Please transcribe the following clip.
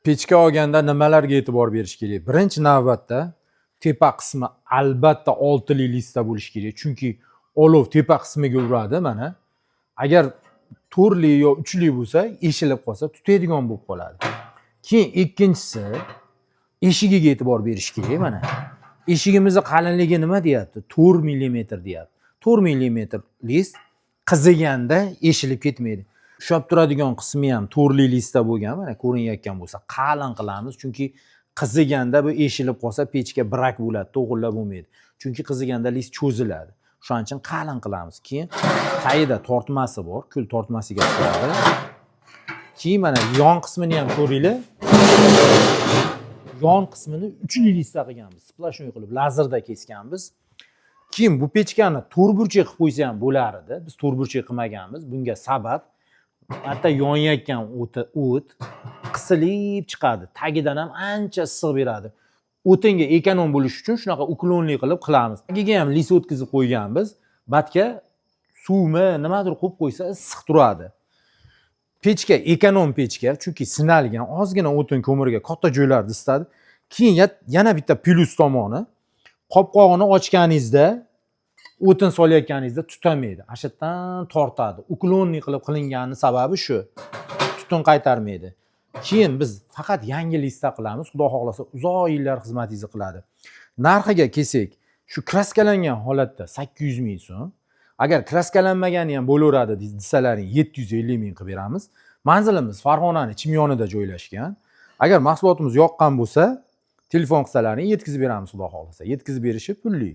Pechga olganda nimalarga e'tibor berish kerak? Birinchi navbatda tepa qismi albatta oltili listda bo'lishi kerak. Chunki olov tepa qismiga uradi mana. Agar to'rtli yo uchli bo'lsa, eshilib qolsa, tutadigan bo'lib qoladi. Keyin ikkinchisi eshigiga e'tibor berish kerak mana. Eshigimizning qalinligi nima deyapti? 4 mm deyapti. 4 mm list qiziganda eshilib ketmaydi. Ushab turadigan qismi ham to'rtli listda bo'lgan, mana ko'rinayotgan bo'lsa, qalin qilamiz, chunki qiziganda bu eshilib qolsa pechga brak bo'ladi, to'g'rilab bo'lmaydi. Chunki qiziganda list cho'ziladi. Shuning uchun qalin qilamiz. Keyin tagida tortmasi bor, kul tortmasiga tushadi. Keyin mana yon qismini ham ko'ringlar. Yon qismini 3li listda qilganmiz. Splashnoy qilib lazerda kesganmiz. Keyin bu pechkani to'rtburchak qilib qo'ysa ham bo'lar edi. Biz to'rtburchak qilmaganmiz. Bunga sabab hatta yonayotgan o't qisilib chiqadi. Tagidan ham ancha issiq beradi. O'tinga ekonom bo'lish uchun shunaqa uklonli qilib qilamiz. Tagiga ham lis o'tkazib qo'yganmiz. Batga suvmi, nimadir qo'yib qo'ysa issiq turadi. Pechka ekonom pechka, chunki sinalgan, ozgina o'tin ko'mirga katta joylarni isitadi. Keyin yana bitta plyus tomoni, qopqog'ini ochganingizda o'tin solayotganingizda tutamaydi. Ashitdan tortadi. Uklonli qilib qilinganning sababi shu. Tutun qaytarmaydi. Keyin biz faqat yangi listda qilamiz. Xudo xohlasa uzoq yillar xizmatingizni qiladi. Narxiga kelsak, shu kraskalangan holatda 800 ming so'm. Agar kraskalanmagani ham bo'laveradi desalaring 750 ming qilib beramiz. Manzilimiz Farg'onaning Chimyonida joylashgan. Agar mahsulotimiz yoqqan bo'lsa, telefon qilsalaring yetkazib beramiz xudo xohlasa. Yetkazib berishi pulli.